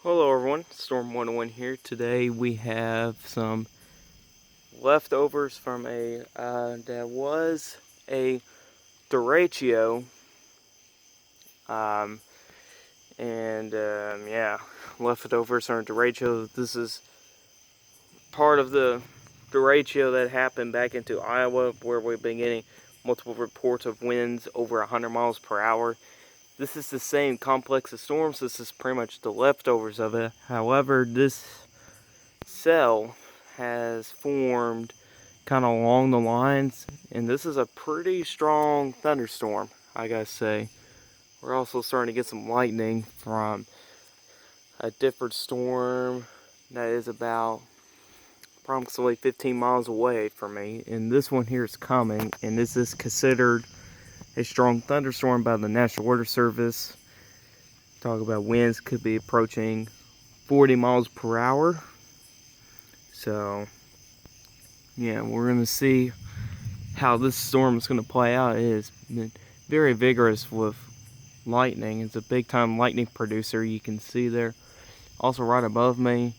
Hello everyone, Storm 101 here. Today we have some leftovers from that was a Derecho, um, yeah, leftovers on Derecho. This is part of the Derecho that happened back into Iowa, where we've been getting multiple reports of winds over 100 miles per hour. This is the same complex of storms. This is pretty much the leftovers of it. However, this cell has formed kind of along the lines, and this is a pretty strong thunderstorm, I gotta say. We're also starting to get some lightning from a different storm that is about approximately 15 miles away from me, and this one here is coming, and this is considered a strong thunderstorm by the National Weather Service. Talk about winds could be approaching 40 miles per hour. So yeah, we're gonna see how this storm is going to play out. It has been very vigorous with lightning. It's a big time lightning producer, you can see there. Also right above me,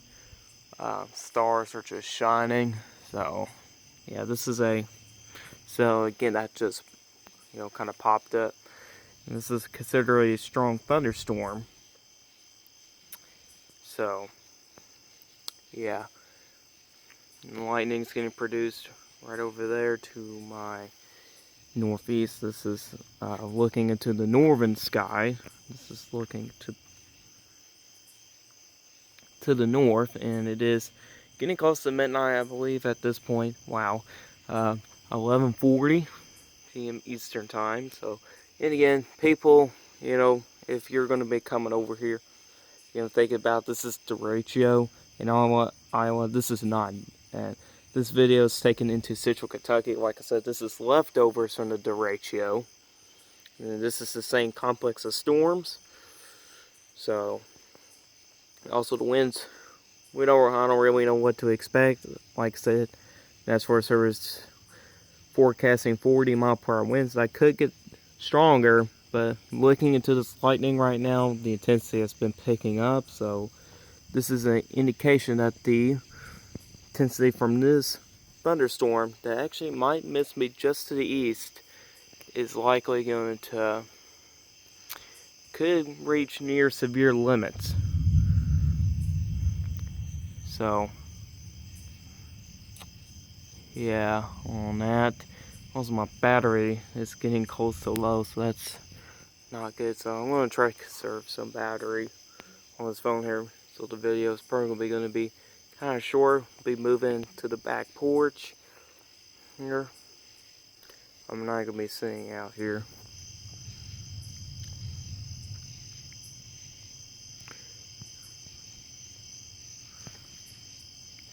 stars are just shining. So yeah, this is so again, that just kind of popped up, and this is considered a strong thunderstorm. So yeah, and lightning's getting produced right over there to my northeast. This is looking into the northern sky. This is looking to the north, and it is getting close to midnight, I believe, at this point. Wow, 11:40 p.m. Eastern time. So, and again, people, if you're going to be coming over here, think about this is Derecho in Iowa. This is not, and this video is taken into Central Kentucky. Like I said, this is leftovers from the Derecho. And this is the same complex of storms. So, also the winds, I don't really know what to expect. Like I said, National Forest Service forecasting 40 mile per hour winds. That could get stronger, but looking into this lightning right now, the intensity has been picking up. So this is an indication that the intensity from this thunderstorm that actually might miss me just to the east is likely going to could reach near severe limits. So yeah, on that. Also, my battery is getting close to low, so that's not good. So I'm gonna try to conserve some battery on this phone here. So the video is probably gonna be kind of short. Be moving to the back porch here. I'm not gonna be sitting out here.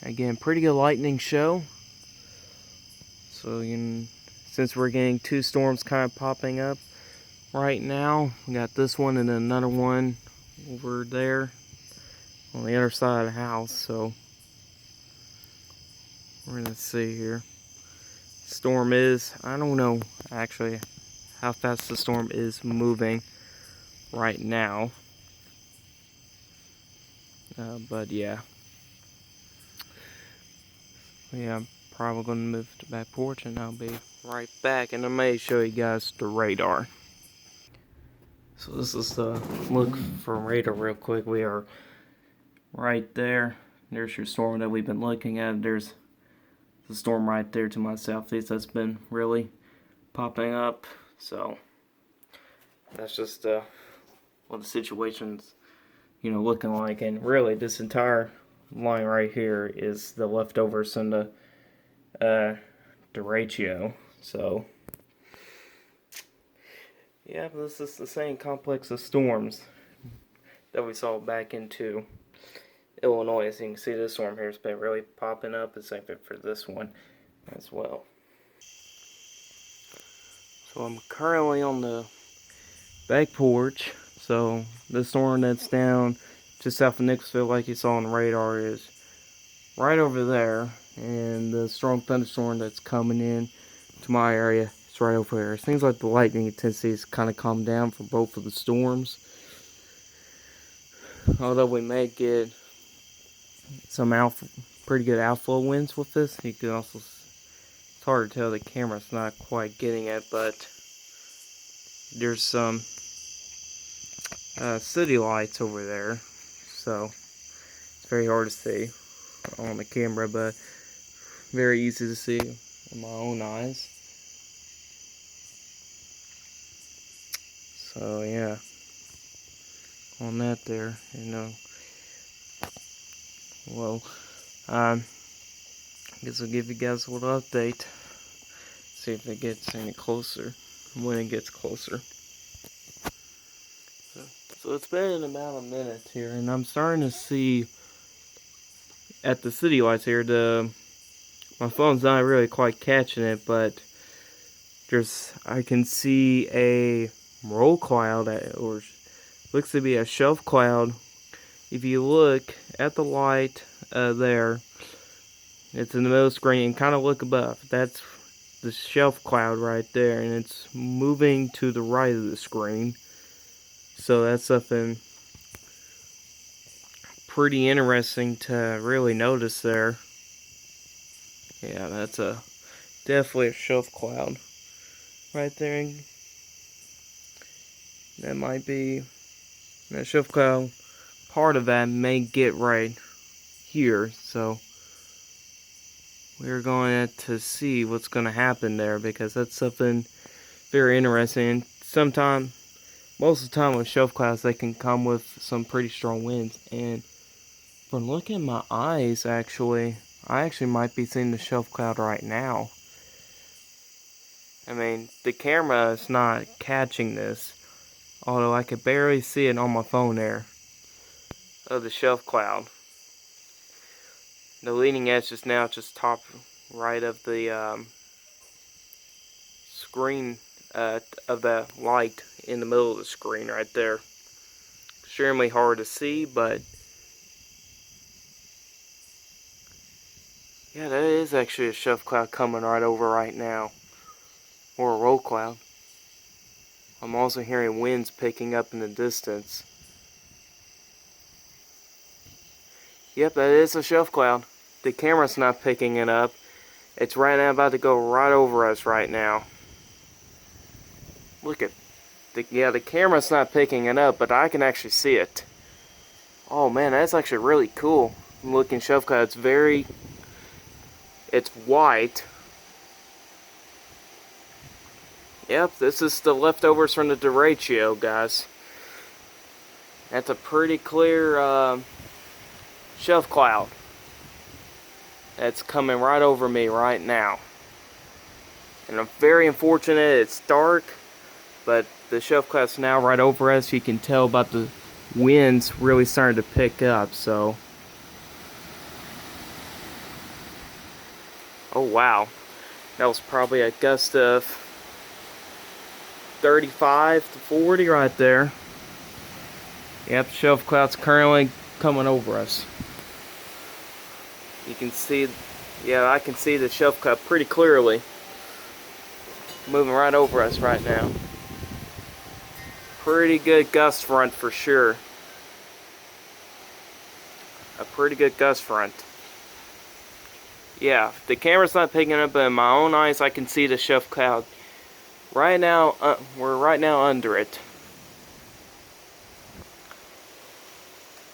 Again, pretty good lightning show. So since we're getting two storms kind of popping up right now, we got this one and then another one over there on the other side of the house. So we're gonna see here. Storm is, I don't know actually how fast the storm is moving right now. But yeah. Yeah, I'm probably gonna move to the back porch and I'll be right back, and I may show you guys the radar. So this is the look for radar real quick. We are right there. There's your storm that we've been looking at. There's the storm right there to my southeast that's been really popping up. So that's just what the situation's looking like. And really, this entire line right here is the leftovers from the Derecho. So yeah, this is the same complex of storms that we saw back into Illinois. As you can see, this storm here has been really popping up. The same thing for this one as well. So I'm currently on the back porch. So the storm that's down just south of Nicholasville, like you saw on the radar, is right over there. And the strong thunderstorm that's coming in to my area is right over there. It seems like the lightning intensity has kind of calmed down for both of the storms. although we may get some pretty good outflow winds with this, you can also, it's hard to tell, the camera's not quite getting it, but there's some city lights over there, so it's very hard to see on the camera, but very easy to see with my own eyes. So yeah, on that there, well, I guess I'll give you guys a little update, see if it gets any closer, when it gets closer. So it's been about a minute here, and I'm starting to see at the city lights here, my phone's not really quite catching it, but I can see a roll cloud, or looks to be a shelf cloud. If you look at the light there, it's in the middle of the screen, and kind of look above. That's the shelf cloud right there, and it's moving to the right of the screen. So that's something pretty interesting to really notice there. Yeah, that's definitely a shelf cloud right there. That might be that shelf cloud. Part of that may get right here, so we're going to see what's going to happen there, because that's something very interesting. Most of the time with shelf clouds, they can come with some pretty strong winds, and from looking at my eyes, I actually might be seeing the shelf cloud right now. I mean, the camera is not catching this, although I could barely see it on my phone there, of the shelf cloud. The leading edge is now just top right of the screen, of the light in the middle of the screen right there. Extremely hard to see, but yeah, that is actually a shelf cloud coming right over right now, or a roll cloud. I'm also hearing winds picking up in the distance. Yep, that is a shelf cloud. The camera's not picking it up. It's right now about to go right over us right now. Look at the camera's not picking it up, but I can actually see it. Oh man, that's actually really cool looking shelf cloud. It's white. Yep, this is the leftovers from the Derecho, guys. That's a pretty clear shelf cloud that's coming right over me right now. And I'm very unfortunate it's dark, but the shelf cloud's now right over us. You can tell about the winds really starting to pick up, so. Oh wow, that was probably a gust of 35 to 40 right there. Yep, shelf cloud's currently coming over us. You can see, yeah, I can see the shelf cloud pretty clearly. Moving right over us right now. Pretty good gust front for sure. A pretty good gust front. Yeah, the camera's not picking it up, but in my own eyes I can see the shelf cloud. Right now, we're right now under it.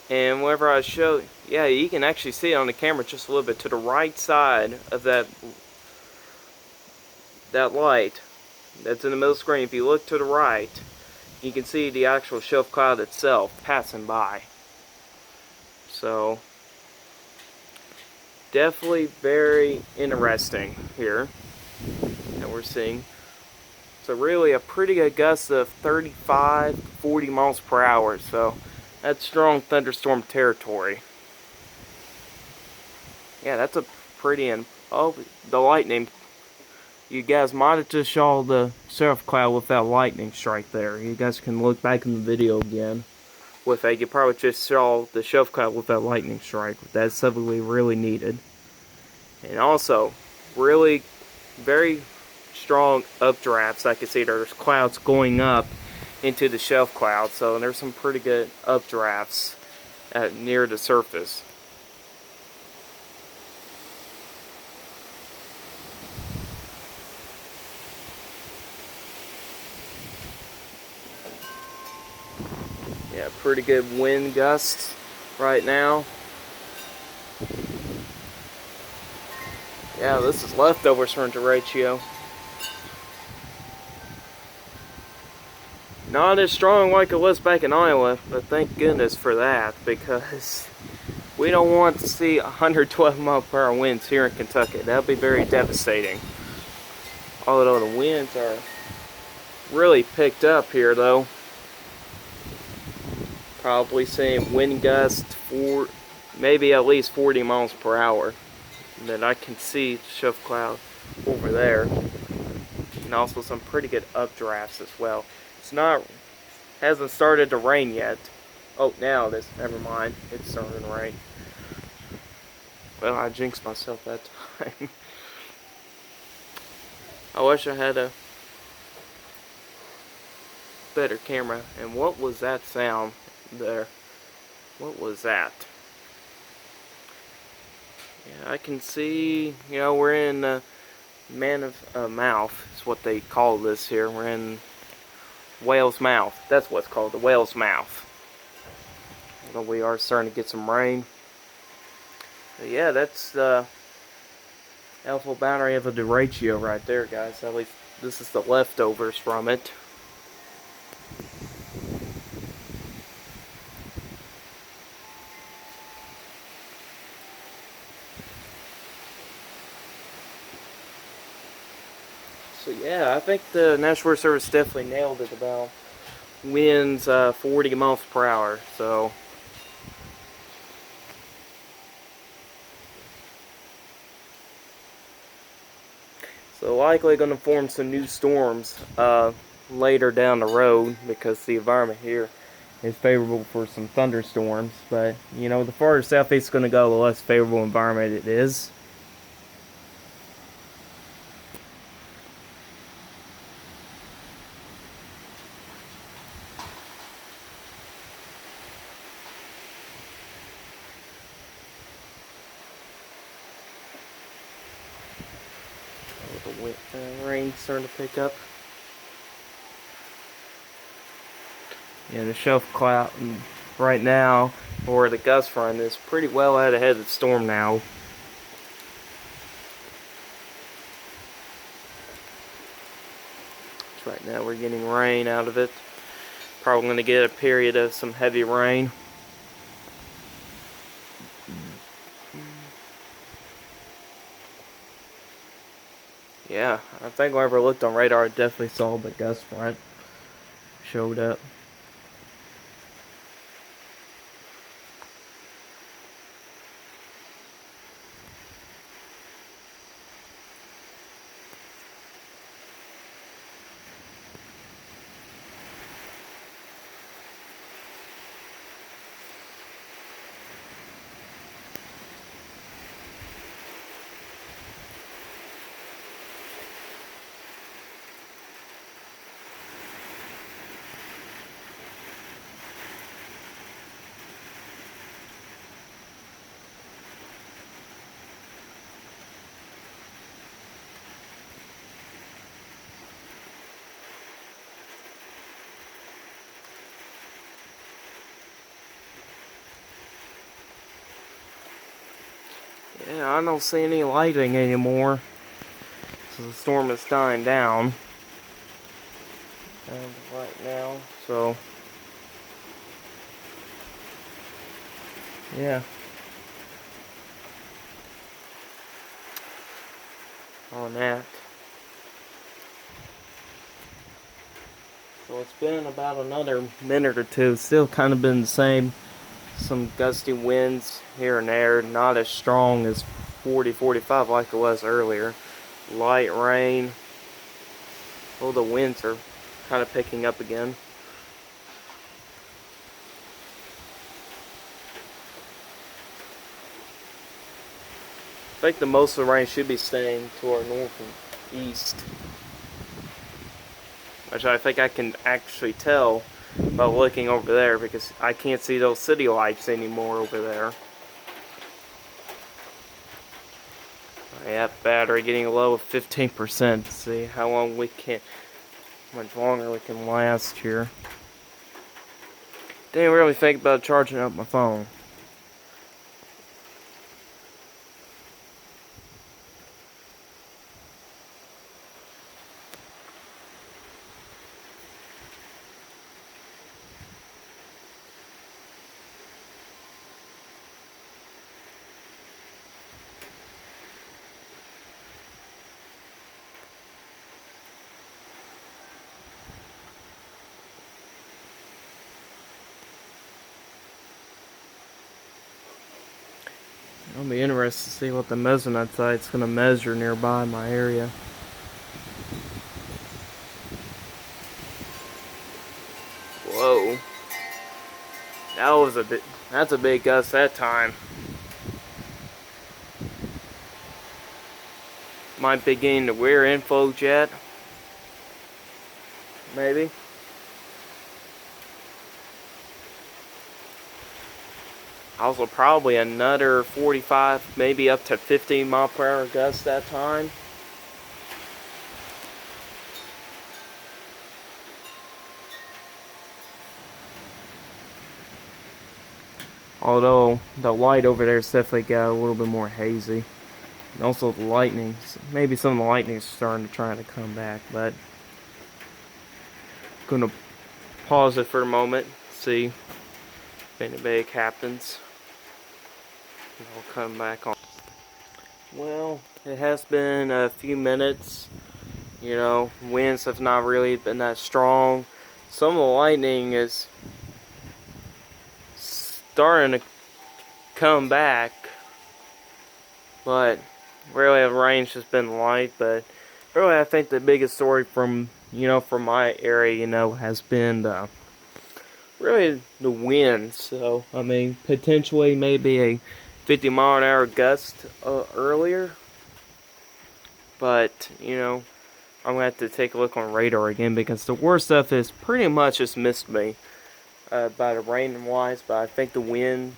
And whenever I show, yeah, you can actually see it on the camera just a little bit to the right side of that light that's in the middle of the screen. If you look to the right, you can see the actual shelf cloud itself passing by. So definitely very interesting here that we're seeing. So really a pretty good gust of 35 to 40 miles per hour. So that's strong thunderstorm territory. Yeah, that's a pretty, oh, the lightning. You guys might have just saw the shelf cloud with that lightning strike there. You guys can look back in the video again. With that, you probably just saw the shelf cloud with that lightning strike. That's something we really needed. And also, really very strong updrafts. I can see there's clouds going up into the shelf cloud. So there's some pretty good updrafts near the surface. Yeah, pretty good wind gusts right now. Yeah, this is leftovers from Derecho. Not as strong like it was back in Iowa, but thank goodness for that, because we don't want to see 112-mile-per-hour winds here in Kentucky. That would be very devastating. Although the winds are really picked up here, though. Probably seeing wind gusts for maybe at least 40 miles per hour. And then I can see shuff cloud over there. And also some pretty good updrafts as well. Hasn't started to rain yet. Oh, now it is. Never mind. It's starting to rain. Well, I jinxed myself that time. I wish I had a better camera. And what was that sound there? What was that? Yeah, I can see, we're in Man of Mouth is what they call this here. We're in Whale's Mouth. That's what's called, the Whale's Mouth. Although we are starting to get some rain. But yeah, that's the alpha boundary of a derecho right there, guys. At least this is the leftovers from it. So yeah, I think the National Weather Service definitely nailed it about winds 40 miles per hour. So likely going to form some new storms later down the road, because the environment here is favorable for some thunderstorms. But the farther southeast it's going to go, the less favorable environment it is. The rain's starting to pick up. Yeah, the shelf cloud right now, or the gust front, is pretty well out ahead of the storm now. So right now we're getting rain out of it. Probably going to get a period of some heavy rain. Yeah, I think whenever I looked on radar, I definitely saw the gust front showed up. Yeah, I don't see any lighting anymore, so the storm is dying down right now. So yeah, on that. So it's been about another minute or two. Still kind of been the same. Some gusty winds here and there, not as strong as 40, 45 like it was earlier. Light rain. Oh, the winds are kind of picking up again. I think the most of the rain should be staying to our north and east, which I think I can actually tell by looking over there because I can't see those city lights anymore over there. Yeah, battery getting low of 15%. See how long we can, how much longer we can last here. Didn't really think about charging up my phone. I'll be interested to see what the measurement site's going to measure nearby my area. Whoa. That's a big gust that time. Might be getting the rear info jet. Maybe. Also probably another 45, maybe up to 50 mile per hour gust that time. Although the light over there's definitely got a little bit more hazy. And also the lightning, maybe some of the lightning is starting to try to come back, but I'm gonna pause it for a moment, see if anybody happens. And I'll come back on. Well, it has been a few minutes. You know, winds have not really been that strong. Some of the lightning is starting to come back, but really the range has been light. But really, I think the biggest story from my area, has been really the wind. So I mean, potentially maybe a 50 mile an hour gust earlier, but I'm gonna have to take a look on radar again because the worst stuff is pretty much just missed me by the rain wise, but I think the wind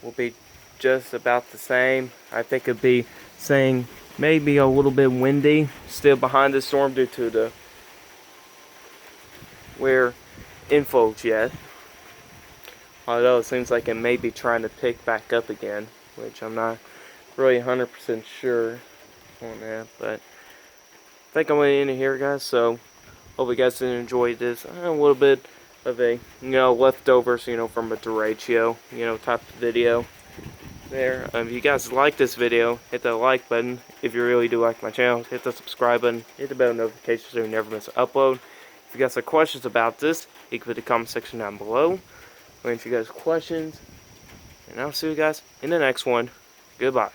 will be just about the same. I think it'd be saying maybe a little bit windy still behind the storm due to the rear info jet. Although it seems like it may be trying to pick back up again, which I'm not really 100% sure on that, but I think I'm going to end it here, guys. So hope you guys did enjoy this. A little bit of a leftovers from a Derecho type of video there. If you guys like this video, hit that like button. If you really do like my channel, hit the subscribe button, hit the bell notification so you never miss an upload. If you guys have questions about this, you can put the comment section down below. I'll answer you guys questions, and I'll see you guys in the next one. Goodbye.